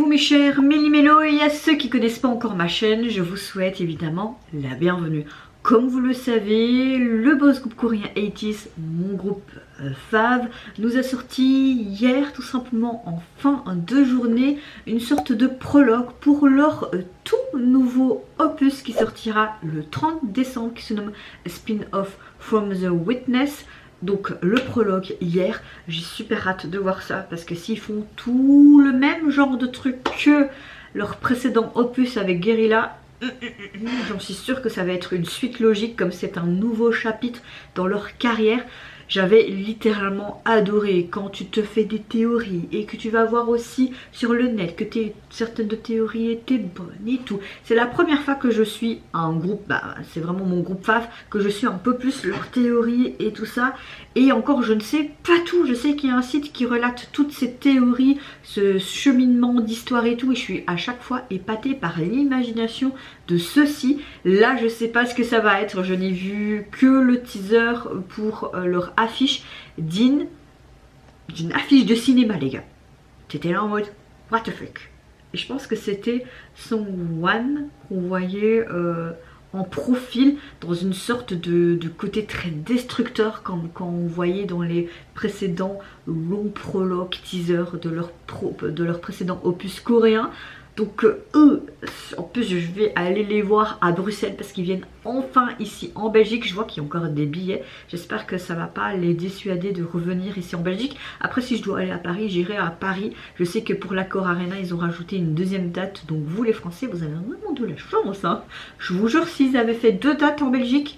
mes chers méli-mélo, et à ceux qui ne connaissent pas encore ma chaîne, je vous souhaite évidemment la bienvenue. Comme vous le savez, le boss groupe coréen 80's, mon groupe Fave, nous a sorti hier tout simplement en fin de journée une sorte de prologue pour leur tout nouveau opus qui sortira le 30 décembre, qui se nomme Spin-off from the Witness. Donc le prologue hier, j'ai super hâte de voir ça parce que s'ils font tout le même genre de truc que leur précédent opus avec Guerrilla, j'en suis sûre que ça va être une suite logique, comme c'est un nouveau chapitre dans leur carrière. J'avais littéralement adoré quand tu te fais des théories et que tu vas voir aussi sur le net que certaines de théories étaient bonnes et tout. C'est la première fois que je suis un groupe, c'est vraiment mon groupe Fave, que je suis un peu plus leurs théories et tout ça. Et encore, je ne sais pas tout. Je sais qu'il y a un site qui relate toutes ces théories, ce cheminement d'histoire et tout. Et je suis à chaque fois épatée par l'imagination de ceux-ci. Là, je sais pas ce que ça va être. Je n'ai vu que le teaser pour leur affiche d'une affiche de cinéma, les gars. T'étais là en mode what the fuck. Et je pense que c'était son One qu'on voyait en profil, dans une sorte de côté très destructeur, comme quand on voyait dans les précédents longs prologues teasers de leur précédent opus coréen. Donc eux, en plus je vais aller les voir à Bruxelles parce qu'ils viennent enfin ici en Belgique. Je vois qu'il y a encore des billets. J'espère que ça va pas les dissuader de revenir ici en Belgique. Après, si je dois aller à Paris, j'irai à Paris. Je sais que pour l'Accor Arena, ils ont rajouté une deuxième date. Donc vous les Français, vous avez vraiment de la chance, hein. Je vous jure, s'ils avaient fait 2 dates en Belgique,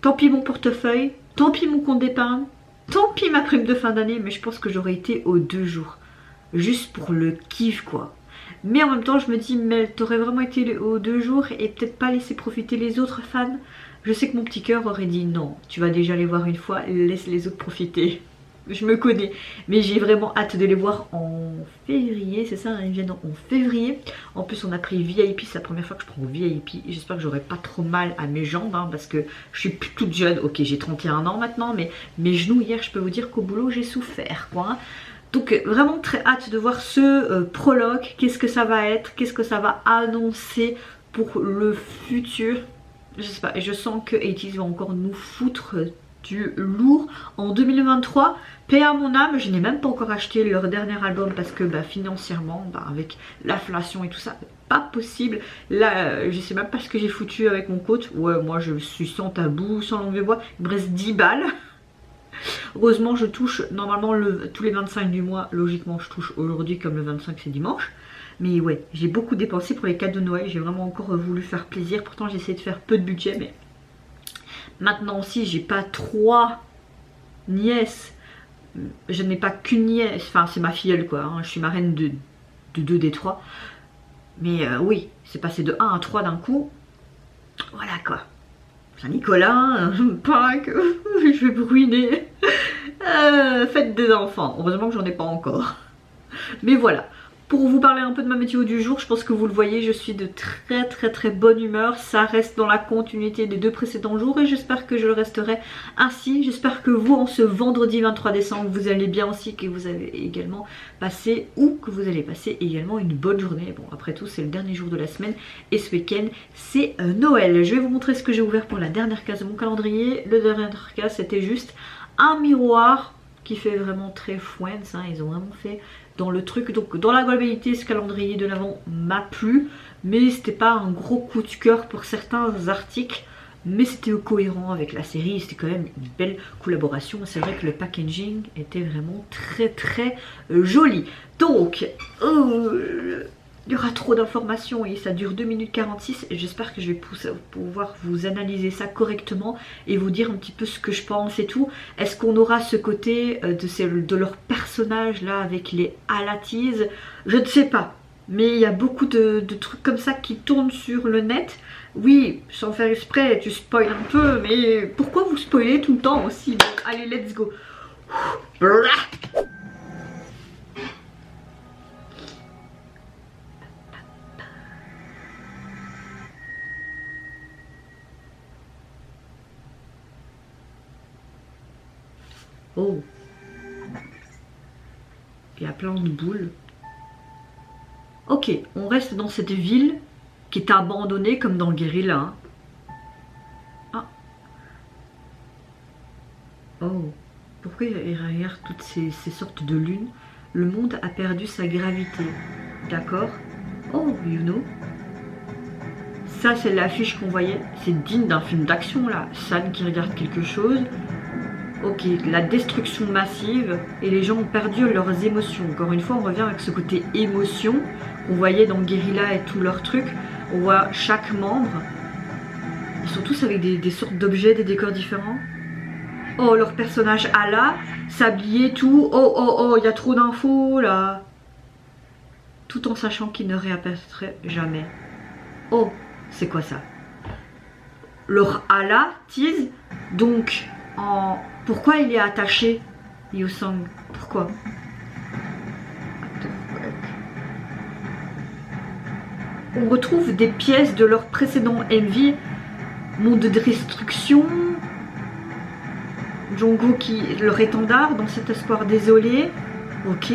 tant pis mon portefeuille, tant pis mon compte d'épargne, tant pis ma prime de fin d'année. Mais je pense que j'aurais été aux 2 jours. Juste pour le kiff, quoi. Mais en même temps, je me dis, mais t'aurais vraiment été aux 2 jours et peut-être pas laisser profiter les autres fans. Je sais que mon petit cœur aurait dit non, tu vas déjà les voir une fois, laisse les autres profiter. Je me connais, mais j'ai vraiment hâte de les voir en février, c'est ça, hein, ils viennent en février. En plus, on a pris VIP, c'est la première fois que je prends VIP. J'espère que j'aurai pas trop mal à mes jambes, hein, parce que je suis plus toute jeune. Ok, j'ai 31 ans maintenant, mais mes genoux hier, je peux vous dire qu'au boulot, j'ai souffert, quoi, hein. Donc vraiment très hâte de voir ce prologue, qu'est-ce que ça va être, qu'est-ce que ça va annoncer pour le futur. Je sais pas, et je sens que 80's va encore nous foutre du lourd en 2023. Paix à mon âme, je n'ai même pas encore acheté leur dernier album parce que financièrement, avec l'inflation et tout ça, pas possible. Là, je sais même pas ce que j'ai foutu avec mon coach. Ouais, moi je suis sans tabou, sans langue de bois, il me reste 10 balles. Heureusement, je touche normalement tous les 25 du mois. Logiquement, je touche aujourd'hui comme le 25 c'est dimanche. Mais ouais, j'ai beaucoup dépensé pour les cadeaux de Noël. J'ai vraiment encore voulu faire plaisir. Pourtant, j'ai essayé de faire peu de budget. Mais maintenant aussi, j'ai pas 3 nièces. Je n'ai pas qu'une nièce. Enfin, c'est ma filleule, quoi, hein. Je suis marraine de 2 des 3. Mais oui, c'est passé de 1 à 3 d'un coup. Voilà, quoi. Saint-Nicolas, Pâques, je vais me ruiner. Fête des enfants. Heureusement que j'en ai pas encore. Mais voilà. Pour vous parler un peu de ma météo du jour, je pense que vous le voyez, je suis de très bonne humeur. Ça reste dans la continuité des 2 précédents jours et j'espère que je le resterai ainsi. J'espère que vous, en ce vendredi 23 décembre, vous allez bien aussi, que vous avez également passé ou que vous allez passer également une bonne journée. Bon, après tout, c'est le dernier jour de la semaine et ce week-end, c'est Noël. Je vais vous montrer ce que j'ai ouvert pour la dernière case de mon calendrier. Le dernière case, c'était juste un miroir qui fait vraiment très friends, hein. Ils ont vraiment fait dans le truc. Donc dans la globalité, ce calendrier de l'avant m'a plu, mais c'était pas un gros coup de cœur pour certains articles, mais c'était cohérent avec la série. C'était quand même une belle collaboration. C'est vrai que le packaging était vraiment très joli. Donc il y aura trop d'informations et ça dure 2 minutes 46 et j'espère que je vais pouvoir vous analyser ça correctement et vous dire un petit peu ce que je pense et tout. Est-ce qu'on aura ce côté de leur personnage là avec les Alatis? Je ne sais pas, mais il y a beaucoup de trucs comme ça qui tournent sur le net. Oui, sans faire exprès, tu spoil un peu, mais pourquoi vous spoilez tout le temps aussi? Bon, allez, let's go. Oh, il y a plein de boules. Ok, on reste dans cette ville qui est abandonnée comme dans Guérilla. Hein. Ah. Oh, pourquoi derrière toutes ces sortes de lunes, le monde a perdu sa gravité. D'accord. Oh, you know. Ça, c'est l'affiche qu'on voyait. C'est digne d'un film d'action, là. San qui regarde quelque chose. Ok, la destruction massive. Et les gens ont perdu leurs émotions. Encore une fois, on revient avec ce côté émotion qu'on voyait dans Guérilla et tous leurs trucs. On voit chaque membre. Ils sont tous avec des sortes d'objets, des décors différents. Oh, leur personnage Allah, s'habiller, tout. Oh, oh, oh, il y a trop d'infos, là. Tout en sachant qu'il ne réapparaîtrait jamais. Oh, c'est quoi ça? Leur Allah tease. Donc, pourquoi il est attaché, Yosang? Pourquoi? On retrouve des pièces de leur précédent MV. Monde de destruction. Jongo qui leur étendard dans cet espoir désolé. Ok.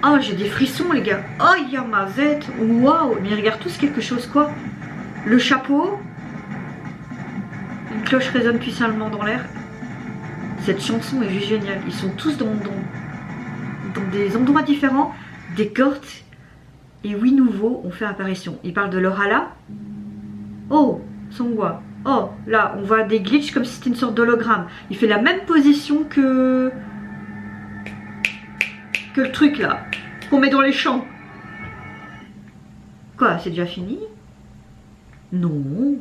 Oh, j'ai des frissons, les gars. Oh, il y a ma zette. Waouh. Mais ils regardent tous quelque chose, quoi. Le chapeau. Une cloche résonne puissamment dans l'air. Cette chanson est juste géniale. Ils sont tous dans des endroits différents. Des cordes. Et oui, nouveaux ont fait apparition. Ils parlent de leur Allah. Oh, Songwa. Oh, là, on voit des glitches comme si c'était une sorte d'hologramme. Il fait la même position que le truc là, qu'on met dans les champs. Quoi, c'est déjà fini? Non.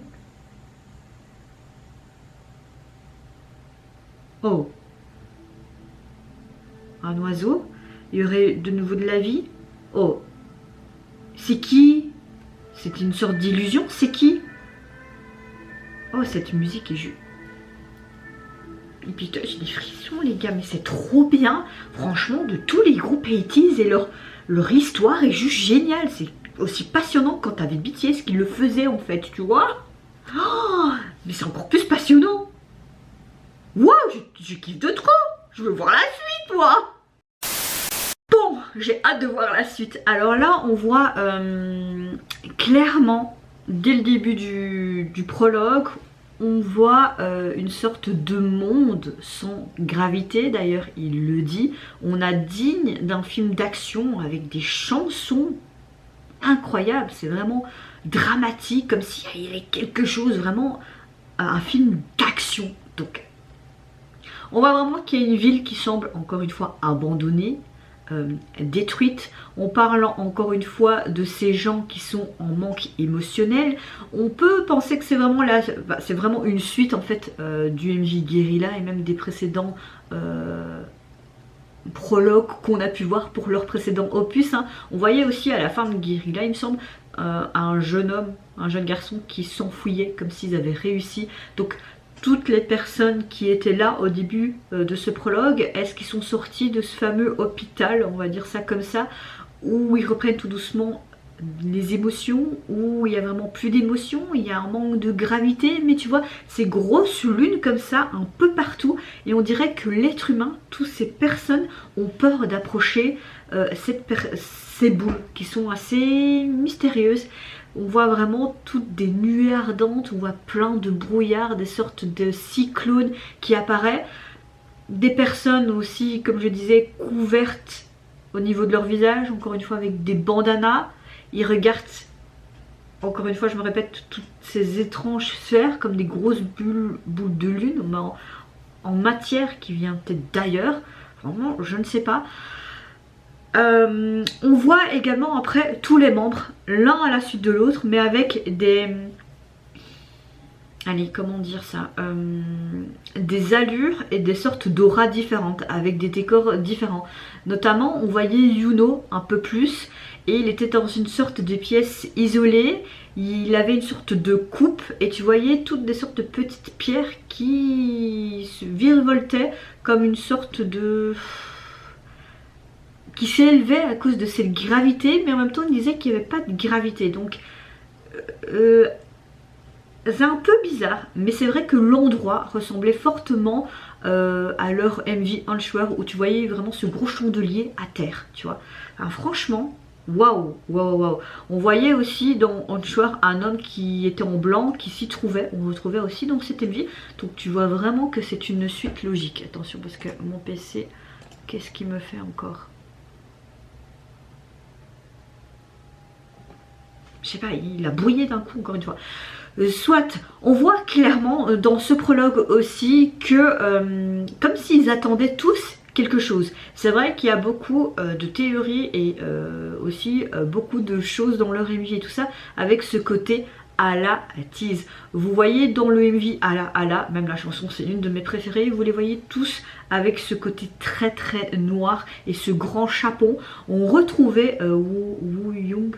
Oh. Un oiseau? Il y aurait de nouveau de la vie? Oh. C'est qui? C'est une sorte d'illusion? C'est qui? Oh, cette musique est juste... Et puis j'ai des frissons, les gars, mais c'est trop bien. Franchement, de tous les groupes 80s et leur histoire est juste géniale. C'est aussi passionnant quand t'avais BTS qui le faisait, en fait, tu vois. Oh, mais c'est encore plus passionnant. Waouh, je kiffe de trop. Je veux voir la suite, moi. Bon, j'ai hâte de voir la suite. Alors là, on voit clairement, dès le début du prologue, on voit une sorte de monde sans gravité. D'ailleurs, il le dit. On a digne d'un film d'action avec des chansons incroyables. C'est vraiment dramatique, comme s'il y avait quelque chose, vraiment un film d'action. Donc, on voit vraiment qu'il y a une ville qui semble, encore une fois, abandonnée. Détruite. On parle encore une fois de ces gens qui sont en manque émotionnel. On peut penser que c'est vraiment là, c'est vraiment une suite en fait du MJ Guérilla et même des précédents prologues qu'on a pu voir pour leur précédent opus. Hein. On voyait aussi à la fin de Guérilla, il me semble, un jeune homme, un jeune garçon qui s'enfouillait comme s'ils avaient réussi. Donc toutes les personnes qui étaient là au début de ce prologue, est-ce qu'ils sont sortis de ce fameux hôpital, on va dire ça comme ça, où ils reprennent tout doucement les émotions, où il y a vraiment plus d'émotions, il y a un manque de gravité, mais tu vois, ces grosses lunes comme ça, un peu partout, et on dirait que l'être humain, toutes ces personnes ont peur d'approcher ces boules qui sont assez mystérieuses. On voit vraiment toutes des nuées ardentes, on voit plein de brouillards, des sortes de cyclones qui apparaissent. Des personnes aussi, comme je disais, couvertes au niveau de leur visage, encore une fois avec des bandanas. Ils regardent, encore une fois je me répète, toutes ces étranges sphères comme des grosses boules de lune en matière qui vient peut-être d'ailleurs. Vraiment, je ne sais pas. On voit également après tous les membres, l'un à la suite de l'autre, mais avec des... Allez, comment dire ça, des allures et des sortes d'auras différentes, avec des décors différents. Notamment, on voyait Yuno un peu plus, et il était dans une sorte de pièce isolée. Il avait une sorte de coupe, et tu voyais toutes des sortes de petites pierres qui se virevoltaient comme une sorte de... qui s'élevait à cause de cette gravité, mais en même temps il disait qu'il n'y avait pas de gravité. Donc c'est un peu bizarre, mais c'est vrai que l'endroit ressemblait fortement à leur MV Answer où tu voyais vraiment ce gros chandelier à terre, tu vois. Enfin, franchement, waouh, waouh, waouh. On voyait aussi dans Answer un homme qui était en blanc, qui s'y trouvait. On retrouvait aussi dans cette MV. Donc tu vois vraiment que c'est une suite logique. Attention parce que mon PC, qu'est-ce qu'il me fait encore? Je sais pas, il a brouillé d'un coup encore une fois. Soit, on voit clairement dans ce prologue aussi que comme s'ils attendaient tous quelque chose. C'est vrai qu'il y a beaucoup de théories et aussi beaucoup de choses dans leur MV et tout ça avec ce côté à la tease. Vous voyez dans le MV à la, même la chanson c'est une de mes préférées, vous les voyez tous avec ce côté très très noir et ce grand chapeau. On retrouvait Woo Young,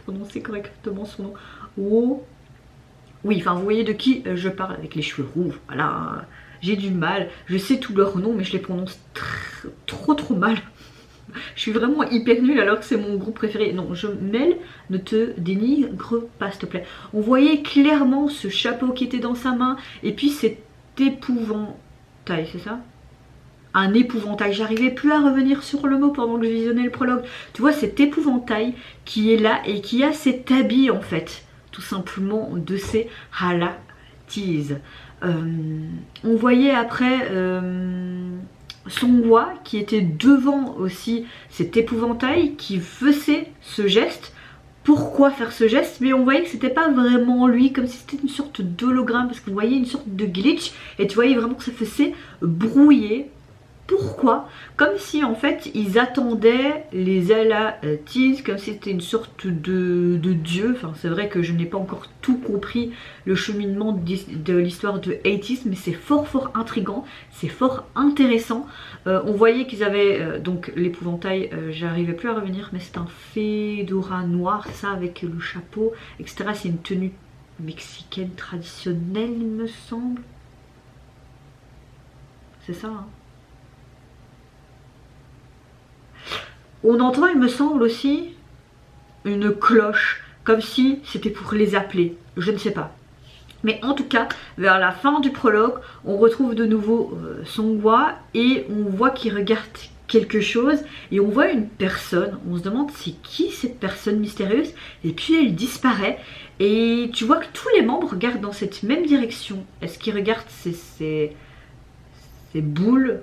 prononcer correctement son nom. Oh. Oui, enfin vous voyez de qui je parle avec les cheveux roux. Voilà, j'ai du mal. Je sais tous leurs noms, mais je les prononce trop mal. Je suis vraiment hyper nulle alors que c'est mon groupe préféré. Non, Mel, ne te dénigre pas s'il te plaît. On voyait clairement ce chapeau qui était dans sa main et puis cet épouvantail, c'est ça? Un épouvantail, j'arrivais plus à revenir sur le mot pendant que je visionnais le prologue. Tu vois cet épouvantail qui est là et qui a cet habit en fait, tout simplement de ces halatis. On voyait après Songhwa qui était devant aussi cet épouvantail qui faisait ce geste. Pourquoi faire ce geste? Mais on voyait que c'était pas vraiment lui, comme si c'était une sorte d'hologramme parce qu'on voyait une sorte de glitch et tu voyais vraiment que ça faisait brouiller. Pourquoi? Comme si en fait ils attendaient les Alatis, comme si c'était une sorte de dieu. Enfin c'est vrai que je n'ai pas encore tout compris le cheminement de l'histoire de 80s, mais c'est fort intriguant, c'est fort intéressant. On voyait qu'ils avaient donc l'épouvantail, j'arrivais plus à revenir, mais c'est un fedora noir, ça avec le chapeau, etc. C'est une tenue mexicaine traditionnelle il me semble. C'est ça hein. On entend, il me semble aussi, une cloche, comme si c'était pour les appeler, je ne sais pas. Mais en tout cas, vers la fin du prologue, on retrouve de nouveau Songhwa et on voit qu'il regarde quelque chose et on voit une personne, on se demande c'est qui cette personne mystérieuse et puis elle disparaît et tu vois que tous les membres regardent dans cette même direction. Est-ce qu'ils regardent ces boules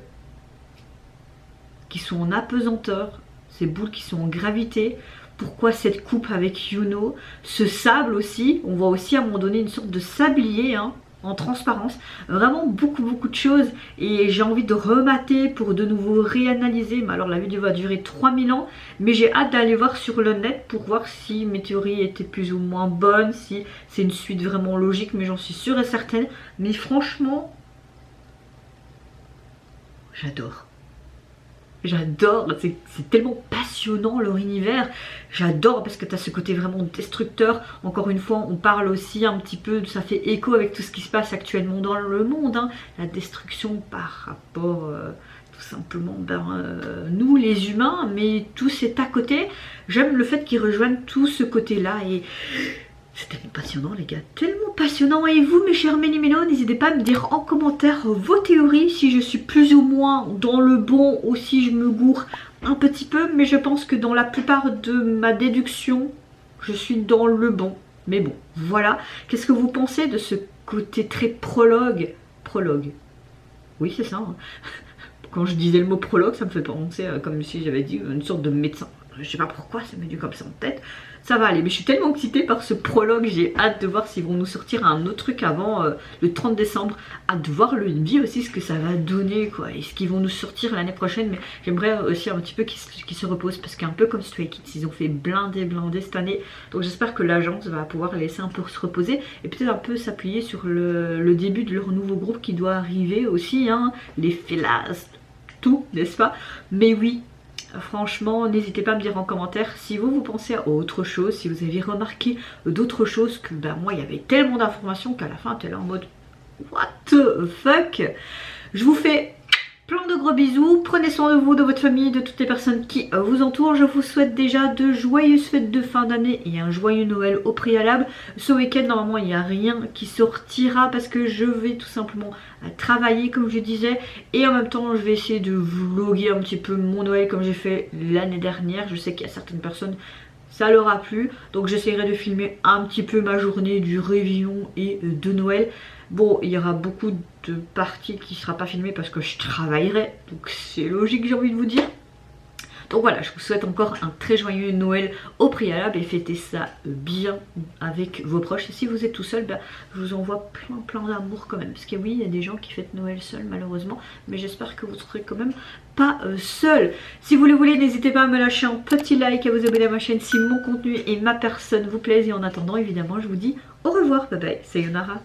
qui sont en apesanteur? Ces boules qui sont en gravité, pourquoi cette coupe avec Yuno, ce sable aussi, on voit aussi à un moment donné une sorte de sablier hein, en transparence, vraiment beaucoup de choses et j'ai envie de remater pour de nouveau réanalyser, mais alors la vidéo va durer 3000 ans, mais j'ai hâte d'aller voir sur le net pour voir si mes théories étaient plus ou moins bonnes, si c'est une suite vraiment logique, mais j'en suis sûre et certaine, mais franchement, j'adore. J'adore, c'est tellement passionnant leur univers, j'adore parce que tu as ce côté vraiment destructeur. Encore une fois, on parle aussi un petit peu, ça fait écho avec tout ce qui se passe actuellement dans le monde, hein. La destruction par rapport tout simplement nous les humains, mais tout c'est à côté. J'aime le fait qu'ils rejoignent tout ce côté là et c'est tellement passionnant les gars, tellement passionnant. Et vous mes chers Méli-Mélo, n'hésitez pas à me dire en commentaire vos théories, si je suis plus ou moins dans le bon ou si je me gourre un petit peu. Mais je pense que dans la plupart de ma déduction, je suis dans le bon. Mais bon, voilà. Qu'est-ce que vous pensez de ce côté très prologue? Prologue. Oui c'est ça. Hein. Quand je disais le mot prologue, ça me fait penser comme si j'avais dit une sorte de médecin. Je sais pas pourquoi ça m'est venu comme ça en tête. Ça va aller, mais je suis tellement excitée par ce prologue, j'ai hâte de voir s'ils vont nous sortir un autre truc avant le 30 décembre. Hâte de voir le MV aussi, ce que ça va donner, quoi. Et ce qu'ils vont nous sortir l'année prochaine, mais j'aimerais aussi un petit peu qu'ils se reposent, parce qu'un peu comme Stray Kids, ils ont fait blindé cette année. Donc j'espère que l'agence va pouvoir laisser un peu se reposer, et peut-être un peu s'appuyer sur le début de leur nouveau groupe qui doit arriver aussi, hein. Les Fellaz, tout, n'est-ce pas? Mais oui. Franchement, n'hésitez pas à me dire en commentaire si vous pensez à autre chose, si vous avez remarqué d'autres choses que moi il y avait tellement d'informations qu'à la fin t'es là en mode what the fuck. Je vous fais plein de gros bisous, prenez soin de vous, de votre famille, de toutes les personnes qui vous entourent. Je vous souhaite déjà de joyeuses fêtes de fin d'année et un joyeux Noël au préalable. Ce week-end normalement il n'y a rien qui sortira parce que je vais tout simplement travailler comme je disais. Et en même temps je vais essayer de vlogger un petit peu mon Noël comme j'ai fait l'année dernière. Je sais qu'il y a certaines personnes ça leur a plu, donc j'essaierai de filmer un petit peu ma journée du réveillon et de Noël. Bon, il y aura beaucoup de parties qui ne sera pas filmée parce que je travaillerai, donc c'est logique, j'ai envie de vous dire. Donc voilà, je vous souhaite encore un très joyeux Noël au préalable et fêtez ça bien avec vos proches. Et si vous êtes tout seul, ben, je vous envoie plein d'amour quand même. Parce que oui, il y a des gens qui fêtent Noël seuls malheureusement, mais j'espère que vous serez quand même pas seul. Si vous le voulez, n'hésitez pas à me lâcher un petit like, à vous abonner à ma chaîne si mon contenu et ma personne vous plaisent. Et en attendant, évidemment, je vous dis au revoir, bye bye, sayonara.